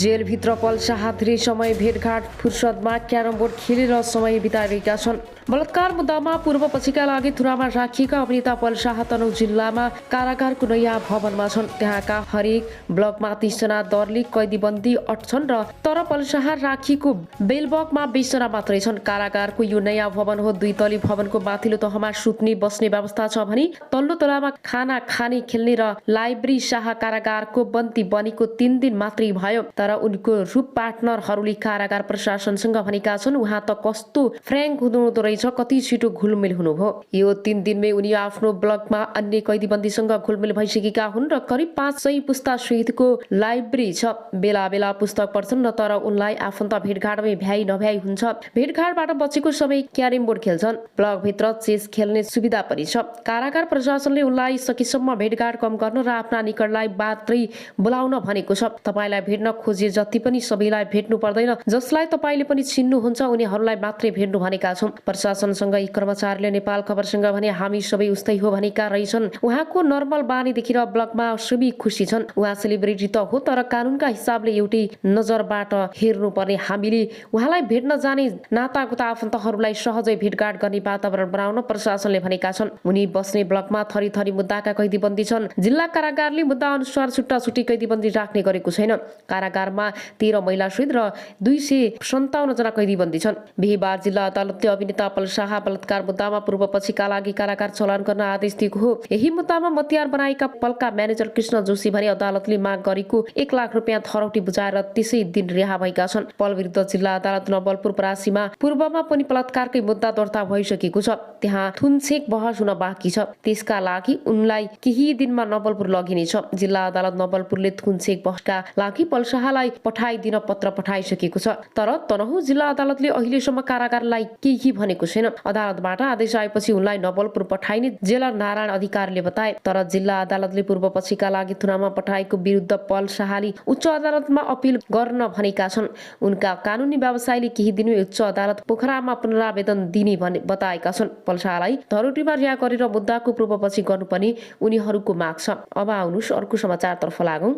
जेलभित्र पल्साहा धेरै समय भेटघाट फुर्सदमा क्यारम बोर्ड खेलेर समय बिताएका छन्। बलात्कार मुद्दामा पूर्वपछिका लागि थुनामा राखिएका अभिनेता पल्साहा तनहुँ जिल्लामा कारागारको नयाँ भवनमा छन्। त्यहाँका हरेक ब्लकमा 30 जना दरली कैदीबन्दी अट्छन् र तर पल्साहा राखिएको बेलबकमा 20 जना मात्रै छन्। कारागारको यो नयाँ भवन हो। 2 तली भवनको माथिल्लो तहमा सुत्ने बस्ने व्यवस्था छ भने तल्लो तलामा खाना खाने खेल्ने र लाइब्रेरी। शाह कारागारको बन्दी बनेको 3 दिन मात्रै भयो, तर उनको रूप पार्टनरहरूले कारागार प्रशासनसँग भनेका छन् उहाँ त कस्तो फ्र्याङ्क हुनुहुँदो रहेछ, कति छिटो घुलमिल हुनुभयो। यो 3 दिनमै उनी आफ्नो ब्लकमा अन्य कैदीबन्दीसँग घुलमिल भइसकेका हुन् र करिब 500 पुस्ता सहितको लाइब्रेरी छ। बेला बेला पुस्तक पढ्छन् र तर उनलाई आफन्त भेटघाटमै भ्याइ नभ्याइ हुन्छ। भेटघाटबाट बचेको समय क्यारम बोर्ड खेल्छन्। ब्लकभित्र चेस खेल्ने सुविधा पनि छ। कारागार प्रशासनले उनलाई सकेसम्म भेटघाट कम गर्न र आफ्ना निकटलाई मात्रै बोलाउन भनेको छ। तपाईलाई भेट्न खोजे जति पनि सबैलाई भेट्नु पर्दैन, जसलाई तपाईले पनि चिन्नुहुन्छ उनीहरूलाई मात्रै भेट्नु भनेका छौं। प्रशासनसँग एक कर्मचारीले नेपाल खबरसँग भने हामी सबै उस्तै हो भनेका रहेछन्। उहाँको नर्मल बानी देखेर ब्लकमा सबै खुसी छन्। उहाँ सेलिब्रिटी त हो, तर कानुनका हिसाबले एउटै नजरबाट हेर्नुपर्ने। हामीले उहाँलाई भेट्न जाने नातागोता आफन्तहरूलाई सहजै भेटघाट गर्ने वातावरण बनाउन प्रशासनले भनेका छन्। उनी बस्ने ब्लकमा थरी थरी मुद्दाका कैदीबन्दी छन्। जिल्ला कारागारले मुद्दा अनुसार छुट्टा छुट्टी कैदीबन्दी राख्ने गरेको छैन। कारागारमा 13 महिला सहित र 257 जना कैदीबन्दी छन्। बिहीबार जिल्ला अदालतले अभिनेता पल्साहा बलात्कार मुद्दामा पूर्वपछिका लागि कारागार चलान गर्न आदेश दिएको हो। यही मुद्दामा मतियार बनाएका पलका म्यानेजर कृष्ण जोशी भने अदालतले माग गरेको 1 लाख रुपियाँ थरौटी बुझाएर त्यसै दिन रिहा भएका छन्। पल विरुद्ध जिल्ला अदालत नवलपुर परासीमा पूर्वमा पनि बलात्कारकै मुद्दा दर्ता भइसकेको छ। त्यहाँ थुनछेक बहस हुन बाँकी छ। त्यसका लागि उनलाई केही दिनमा नवलपुर लगिनेछ। जिल्ला अदालत नवलपुरले थुनछेक बहसका लागि पल्साहालाई पठाइदिन पत्र पठाइसकेको छ, तर तनहुँ जिल्ला अदालतले अहिलेसम्म कारागारलाई केही भनेको छैन। अदालतबाट आदेश आएपछि उनलाई नवलपुर पठाइने जेलर नारायण अधिकारीले बताए, तर जिल्ला अदालतले पूर्वपछिका लागि थुनामा पठाएको विरुद्ध पल्साहाले उच्च अदालतमा अपिल गर्न भनेका छन्। उनका कानुनी व्यवसायले केही दिनमै उच्च अदालत पोखरामा पुनरावेदन दिने बताएका छन्। पल्साहालाई धरोटीमा रिहा गरेर मुद्दाको पूर्वपछि गर्नुपर्ने उनीहरूको माग छ। अब आउनुस् अर्को समाचारतर्फ लागौं।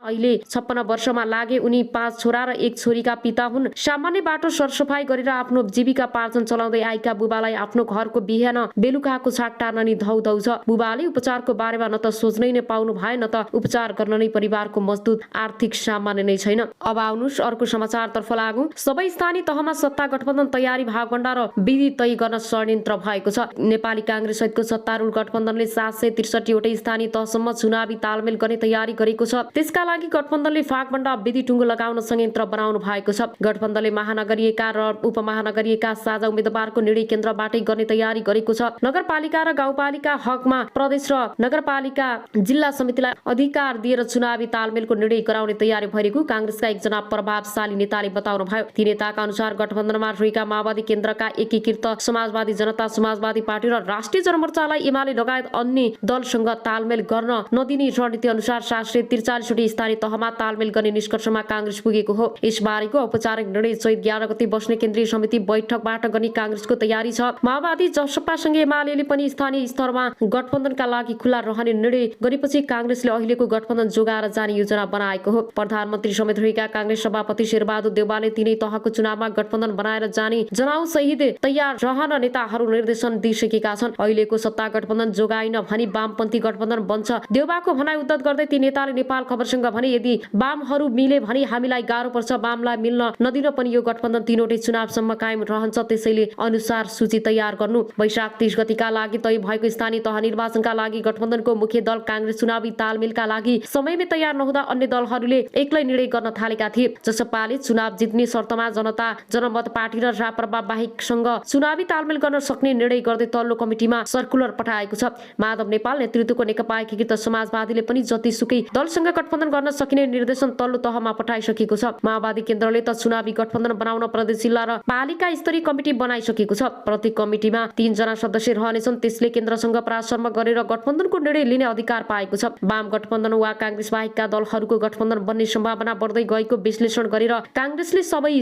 अहिले 56 वर्षमा लागे। उनी 5 छोरा र 1 छोरीका पिता हुन्। सामान्य बाटो सरसफाई गरेर आफ्नो जीविका पार्जन चलाउँदै आएका बुबालाई आफ्नो घरको बिहान बेलुकाको छाक टार्न नि धौधौ छ। बुबाले उपचारको बारेमा न त सोच्नै नै पाउनु भए, न त उपचार गर्न नै परिवारको मजबुत आर्थिक सामान्य नै छैन। अब आउनुस् अर्को समाचारतर्फ लागौं। सबै स्थानीय तहमा सत्ता गठबन्धन तयारी, भागभण्डा र विधि तय गर्न षड्यन्त्र भएको छ। नेपाली कांग्रेस सहितको सत्तारूढ गठबन्धनले 763 वटै स्थानीय तहसम्म चुनावी तालमेल गर्ने तयारी गरेको छ। त्यसका लागि गठबन्धनले फागभण्डा विधि टुङ्गो लगाउन संयन्त्र बनाउनु भएको छ। गठबन्धनले महानगरीयका र उपमहानगरीयका साझा उम्मेदवारको निर्णय केन्द्रबाटै गर्ने तयारी गरेको छ। नगरपालिका र गाउँपालिका हकमा प्रदेश र नगरपालिका जिल्ला समितिलाई अधिकार दिएर चुनावी तालमेलको निर्णय गराउने तयारी भएको कांग्रेसका एकजना प्रभावशाली नेताले बताउनु भयो। ती नेताका अनुसार गठबन्धनमा रहेका माओवादी केन्द्रका एकीकृत समाजवादी जनता समाजवादी पार्टी र राष्ट्रिय जनमोर्चालाई एमाले लगायत अन्य दलसँग तालमेल गर्न नदिने रणनीति अनुसार 743 वटै स्थानीय तहमा तालमेल गर्ने निष्कर्षमा कांग्रेस पुगेको हो। यसबारेको औपचारिक निर्णय चैत 11 गते बस्ने केन्द्रीय समिति बैठकबाट गर्ने कांग्रेसको तयारी छ। माओवादी जसपासँगै एमालेले पनि स्थानीय स्तरमा गठबन्धनका लागि खुला रहने निर्णय गरेपछि कांग्रेसले अहिलेको गठबन्धन जोगाएर जाने योजना बनाएको हो। प्रधानमन्त्री समेत रहेका कांग्रेस सभापति शेरबहादुर देउवाले तीनै तहको चुनावमा गठबन्धन बनाएर जाने जनाउ सहित तयार रहन नेताहरू निर्देशन दिइसकेका छन्। अहिलेको सत्ता गठबन्धन जोगाइन भनी वामपन्थी गठबन्धन बन्छ। देउवाको भनाइ उद्धत गर्दै ती नेताले नेपाल खबरसँग भने यदि वामहरू मिले भने हामीलाई गाह्रो पर्छ। वामलाई मिल्न नदिन पनि यो गठबन्धन 3वटै चुनावसम्म कायम रहन्छ। त्यसैले अनुसार सूची तयार गर्नु। वैशाख 30 गतिका लागि तय भएको स्थानीय तह निर्वाचनका लागि गठबन्धनको मुख्य दल कांग्रेस चुनावी तालमेलका लागि समयमै तयार नहुँदा अन्य दलहरूले एक्लै निर्णय गर्न थालेका थिए। जसपाले चुनाव जित्ने शर्तमा जनता जनमत पार्टी र राप्रपा बाहेकसँग चुनावी तालमेल गर्न सक्ने निर्णय गर्दै तल्लो कमिटीमा सर्कुलर पठाएको छ। माधव नेपाल नेतृत्वको नेकपा एकीकृत समाजवादीले पनि जतिसुकै दलसँग गठबन्धन गर्न सकिने निर्देशन तल्लो तहमा पठाइसकेको छ। माओवादी केन्द्रले त चुनावी गठबन्धन बनाउन प्रदेश जिल्ला र पालिका स्तरीय कमिटी बनाइसकेको छ। प्रत्येक कमिटीमा 3 जना सदस्य रहनेछन्। त्यसले केन्द्रसँग परामर्श गरेर गठबन्धनको निर्णय लिने अधिकार पाएको छ। वाम गठबन्धन वा कांग्रेस बाहेकका दलहरूको गठबन्धन बन्ने सम्भावना बढ्दै गएको विश्लेषण गरेर कांग्रेसले सबै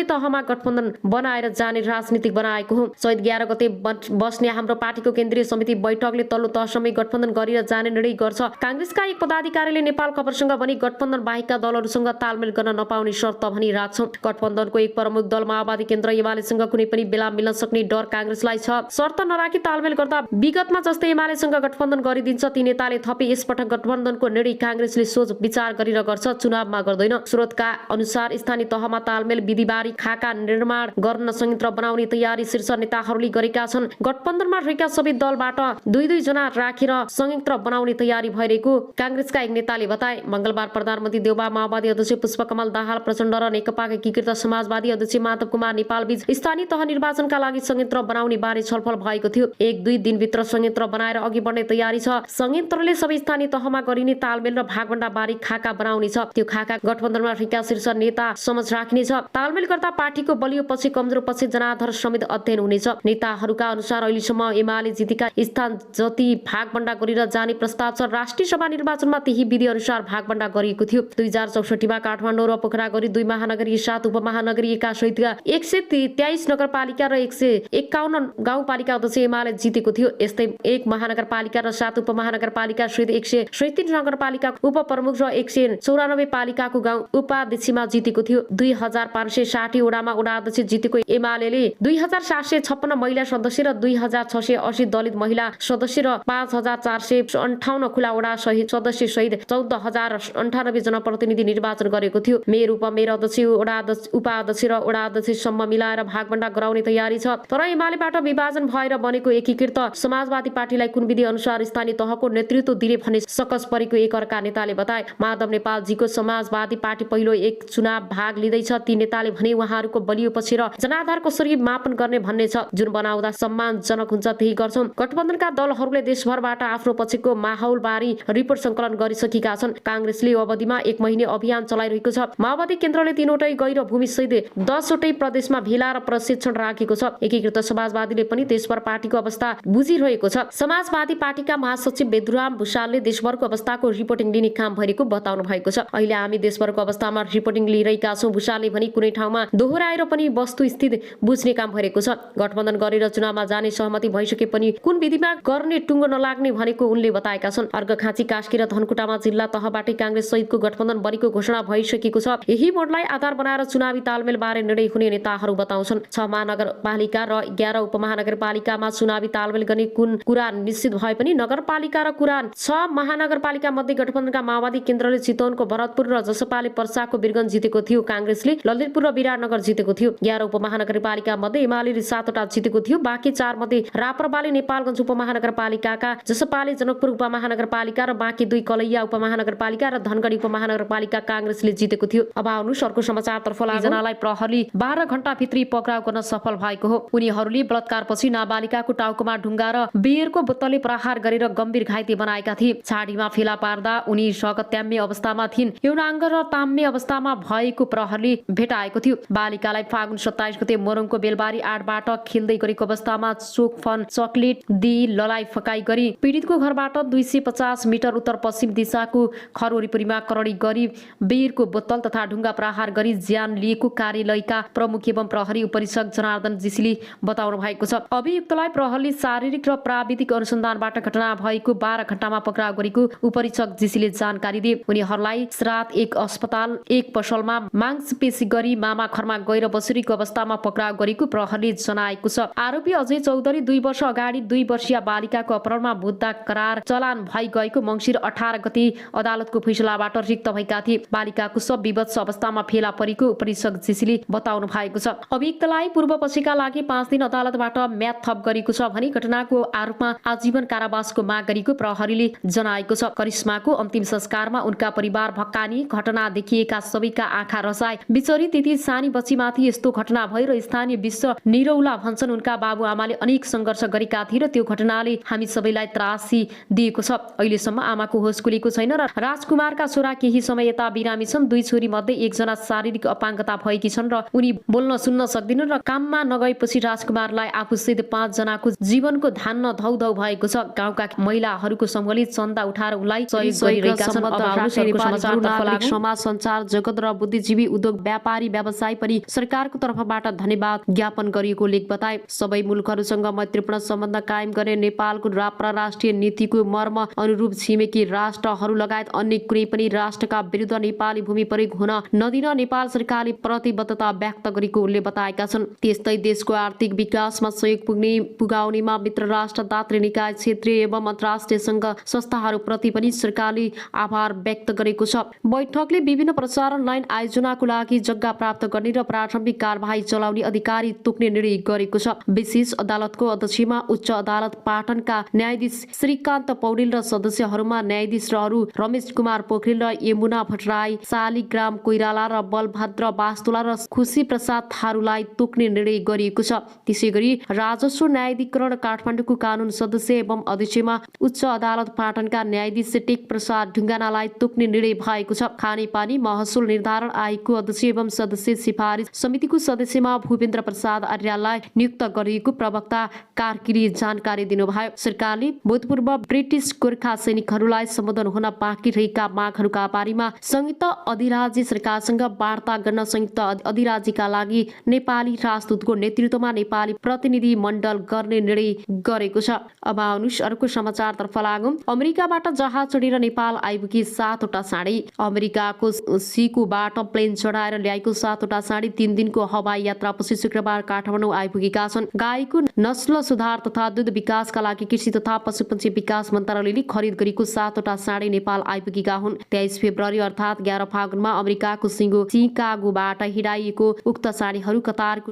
तहमा गठबन्धन बनाएर जाने राजनीति बनाएको हो। चैत 11 गते बस्ने हाम्रो पार्टीको केन्द्रीय समिति बैठकले तल्लो तहसम्मै गठबन्धन गरेर जाने निर्णय गर्छ। कांग्रेसका एक पदाधिकारीले नेपाल खबरसँग भने गठबन्धन बाहेकका दलहरूसँग तालमेल गर्न नपाउने शर्त भनी राख्छौं। गठबन्धनको एक प्रमुख दल माओवादी केन्द्र एमालेसँग कुनै पनि बेला मिल्न सक्ने डर कांग्रेसलाई छ। शर्त नराखी तालमेल गर्दा विगतमा जस्तै एमालेसँग गठबन्धन गरिदिन्छ ती नेताले थपे। यसपटक गठबन्धनको निर्णय कांग्रेसले सोच विचार गरेर गर्छ, चुनावमा गर्दैन। स्रोतका अनुसार स्थानीय तहमा तालमेल विधिबारी खाका निर्माण गर्न संयन्त्र बनाउने तयारी शीर्ष नेताहरूले गरेका छन्। गठबन्धनमा रहेका सबै दलबाट दुई जना राखेर संयन्त्र बनाउने तयारी भइरहेको कांग्रेसका एक नेताले बताए। मंगलबार प्रधानमन्त्री देउबा, माओवादी अध्यक्ष पुष्पकमल दाहाल प्रचण्ड र नेकपाका एकीकृत समाजवादी अध्यक्ष माधव कुमार नेपाल बीच स्थानीय तह निर्वाचनका लागि संयन्त्र बनाउने बारे छलफल भएको थियो। 1-2 दिनभित्र संयन्त्र बनाएर अघि बढ्ने तयारी छ। संयन्त्रले सबै स्थानीय तहमा गरिने तालमेल र भागभण्डा बारे खाका बनाउनेछ। त्यो खाका गठबन्धनमा रहेका शीर्ष नेता समझ राख्नेछ। तालमेल गर्दा पार्टीको बलियो पक्ष, कमजोर पक्ष, जनाधार समेत अध्ययन हुनेछ। नेताहरूका अनुसार अहिलेसम्म एमाले जितेका स्थान जति भागभण्डा गरेर जाने प्रस्ताव छ। राष्ट्रिय सभा निर्वाचनमा त्यही विधि अनुसार भागभण्डा गरिएको थियो। 2064 मा काठमाडौँ र पोखरागढी 2 महानगरीय 7 उपमहानगरीयका सहितका 123 नगरपालिका र 151 गाउँपालिका अध्यक्ष एमाले जितेको थियो। यस्तै 1 महानगरपालिका र 7 उपमहानगरपालिका सहित 137 नगरपालिका उपप्रमुख र 194 पालिकाको गाउँ उपाध्यक्षमा जितेको थियो। 2560 वडामा वडा अध्यक्ष जितेको एमालेले 2756 महिला सदस्य र 2680 दलित महिला सदस्य र 5458 खुला वडा सदस्य सहित 14098 जनप्रतिनिधि निर्वाचन गरेको थियो। मेयर, उपमेयर, अध्यक्ष, उपाध्यक्ष र वडा अध्यक्षसम्म मिलाएर भागभण्डा गराउने तयारी छ। तर एमालेबाट विभाजन भएर बनेको एकीकृत समाजवादी पार्टीलाई कुन विधि अनुसार स्थानीय तहको नेतृत्व दिने भन्ने सकस परेको एक अर्का नेताले बताए। माधव नेपालजीको समाजवादी पार्टी पहिलो एक चुनाव भाग लिँदैछ। ती नेताले भने उहाँहरूको बलियो पछि र जनाधारको सरी मापन गर्ने भन्ने छ। जुन बनाउँदा सम्मानजनक हुन्छ त्यही गर्छौं। गठबन्धनका दलहरूले देशभरबाट आफ्नो पछिको माहौलबारे रिपोर्ट संकलन गरिसकेका छन्। कांग्रेसले अवधिमा 1 महिने अभियान चलाइरहेको छ। माओवादी केन्द्रले 3वटै गैर भूमि सहित 10वटै प्रदेशमा भेला र प्रशिक्षण राखेको छ। एकीकृत समाजवादीले पनि देशभर पार्टीको अवस्था बुझिरहेको छ। समाजवादी पार्टीका महासचिव बेदुराम भुषालले देशभरको अवस्थाको रिपोर्टिङ लिने काम भइरहेको बताउनु भएको छ। अहिले हामी देशभरको अवस्थामा रिपोर्टिङ लिइरहेका छौं। भुषालले पनि कुनै ठाउँमा दोहोऱ्याएर पनि वस्तुस्थिति बुझ्ने काम भइरहेको छ। गठबन्धन गरेर चुनावमा जाने सहमति भइसके पनि कुन विधिमा गर्ने टुङ्गो नलाग्ने भनेको उनले बताएका छन्। अर्घखाँची, कास्की र धनकुटामा जिल्ला तहबाटै कांग्रेस सहितको गठबन्धन बनेको घोषणा भइसकेको छ। यही मोडलाई आधार बनाएर चुनावी तालमेल बारे निर्णय हुने नेताहरू बताउँछन्। 6 महानगरपालिका र 11 उपमहानगरपालिकामा चुनावी तालमेल गर्ने कुन कुरा निश्चित भए पनि नगरपालिका र कुरा 6 महानगरपालिका मध्ये गठबन्धनका माओवादी केन्द्रले चितवनको भरतपुर र जसपाले पर्साको बिरगञ्ज जितेको थियो। कांग्रेसले ललितपुर र विराटनगर जितेको थियो। 11 उपमहानगरपालिका मध्ये एमाले 7वटा जितेको थियो। बाँकी 4 मध्ये राप्रपाले नेपालगञ्ज उपमहानगरपालिकाका, जसपाले जनकपुर उपमहानगरपालिका र बाँकी 2 कलैया उपमहानगरपालिका र धनगढी उपमहानगरपालिका कांग्रेसले जितेको थियो। अब आउनु अर्को समाचारतर्फ लागौं। जनालाई प्रहरीले 12 घण्टा भित्री पक्राउ गर्न सफल भएको हो। उनीहरूले बलात्कारपछि नाबालिकाको टाउकोमा ढुङ्गा र बियरको बोतलले प्रहार गरेर गम्भीर घाइते बनाएका थिए। छाडीमा फेला पार्दा उनी सकत्याम्य अवस्थामा थिइन्। यौनाङ्ग र ताम्य अवस्थामा भएको प्रहरीले भेटाएको थियो। बालिकालाई फागुन 27 गते मोरङको बेलबारी 8बाट खेल्दै गरेको अवस्थामा चोकफन चकलेट दिई ललाई फकाई गरी पीडितको घरबाट 250 मिटर उत्तर पश्चिम दिशाको खर वरिपरिमा करडी गरी बियरको बोतल तथा ढुङ्गा प्रहार गरी ज्यान लिएको कार्यालयका प्रमुख एवं प्रहरी उपरीक्षक जनार्दन जीसीले बताउनु भएको छ। अभियुक्तलाई प्रहरीले शारीरिक र प्राविधिक अनुसन्धानबाट घटना भएको 12 घण्टामा पक्राउ गरेको उपरीक्षक जीसीले जानकारी दिए। उनीहरूलाई रात एक अस्पताल एक पसलमा मांसपेशी गरी मामा घरमा गएर बसुरीको अवस्थामा पक्राउ गरेको प्रहरीले जनाएको छ। आरोपी अजय चौधरी 2 वर्ष अगाडि 2 वर्षीय बालिकाको अपहरणमा बुद्धा करार चलान भई गएको मङ्सिर 18 गते अदालतको फैसलाबाट रिक्त भएका थिए। बालिकाको सब विवत्स अवस्थामा फेला परेको उपरीक्षक जीसीले बताउनु भएको छ। अभियुक्तलाई पूर्व पक्षका लागि 5 दिन अदालतबाट म्याद थप गरेको छ भने घटनाको आरोपमा आजीवन कारावासको माग गरेको प्रहरीले जनाएको छ। करिश्माको अन्तिम संस्कारमा उनका परिवार भक्कानी घटना देखिएका सबैका आँखा रसाए। बिचरी त्यति सानी बच्चीमाथि यस्तो घटना भएर स्थानीय विश्व निरौला भन्छन्। उनका बाबुआमाले अनेक सङ्घर्ष गरेका थिए र त्यो घटनाले हामी सबैलाई त्रासी दिएको छ। अहिलेसम्म आमाको होस खुलेको छैन र राजकुमारका छोरा केही समय यता बिरामी छन्। 2 छोरी मध्ये 1 जना शारीरिक अपाङ्गता भएकी छन् र उनी बोल्न सुन्न सक्दिनन् र काममा नगएपछि राजकुमारलाई आफूसहित 5 जनाको जीवनको धान्न धौधौ भएको छ। गाउँका महिलाहरूको समूहले चन्दा उठाएर उनलाई सहयोग गरिरहेका छन्। समाज सञ्चार जगत र बुद्धिजीवी उद्योग व्यापारी व्यवसाय पनि सरकारको तर्फबाट धन्यवाद ज्ञापन गरिएको लेख बताए। सबै मुलुकहरूसँग मैत्रीपूर्ण सम्बन्ध कायम गर्ने नेपालको राष्ट्रिय नीतिको मर्म अनुरूप छिमेकी राष्ट्रहरू लगायत लगायत अन्य कुनै पनि राष्ट्रका विरुद्ध नेपाली भूमि प्रयोग हुन नदिन नेपाल सरकारले प्रतिबद्धता व्यक्त गरेको उनले बताएका छन्। त्यस्तै देशको आर्थिक विकासमा सहयोग पुगाउनेमा मित्र राष्ट्र, दात्री निकाय, क्षेत्रीय एवं अन्तर्राष्ट्रिय सङ्घ संस्थाहरूप्रति पनि सरकारले आभार व्यक्त गरेको छ। बैठकले विभिन्न प्रसारण लाइन आयोजनाको लागि जग्गा प्राप्त गर्ने र प्रारम्भिक कारबाही चलाउने अधिकारी तोक्ने निर्णय गरेको छ। विशेष अदालतको अध्यक्षमा उच्च अदालत पाटनका न्यायाधीश श्रीकान्त पौडेल र सदस्यहरूमा न्यायाधीशहरू रमेश कुमार पोखरेल र यमुना भट्टराई, शालिग्राम कोइराला र बलभद्र वास्तुला र खुशी प्रसाद थारूलाई तोक्ने निर्णय गरिएको छ। त्यसैगरी राजस्व न्यायाधिकरण काठमाडौँको कानून सदस्य एवं अध्यक्षमा उच्च अदालत पाटनका न्यायाधीश टेक प्रसाद ढुङ्गानालाई तोक्ने निर्णय भएको छ। खानेपानी महसुल निर्धारण आयोगको अध्यक्ष एवं सदस्य सिफारिस समितिको सदस्यमा भूपेन्द्र प्रसाद आर्याललाई नियुक्त गरिएको प्रवक्ता कार्कीले जानकारी दिनुभयो। सरकारले भूतपूर्व ब्रिटिस गोर्खा सैनिकहरूलाई सम्बोधन हुन बाँकी रहेका मागहरूका बारेमा संयुक्त अधिराज्य सरकारसँग वार्ता गर्न संयुक्त अधिराज्यका लागि नेपाली राजदूतको नेतृत्वमा नेपाली प्रतिनिधि मण्डल गर्ने निर्णय गरेको छ। अब आउनुहोस् अर्को समाचारतर्फ लागौं। अमेरिकाबाट जहाज चढेर नेपाल आइपुगी 7वटा साँढे। अमेरिकाको सिकुबाट प्लेन चढाएर ल्याएको 7वटा साँढे 3 दिनको हवाई यात्रापछि शुक्रबार काठमाडौँ आइपुगेका छन्। गाईको नस्ल सुधार तथा दूध विकासका लागि कृषि तथा पशुपक्षी विकास मन्त्रालयले खरिद गरेको 7वटा साँढे नेपाल आइपुगेका हुन्। 23 फेब्रुअरी अर्थात् 11 फागुनमा अमेरिकाको सिकागोबाट हिँडाइएको उक्त साँढेहरू कतारको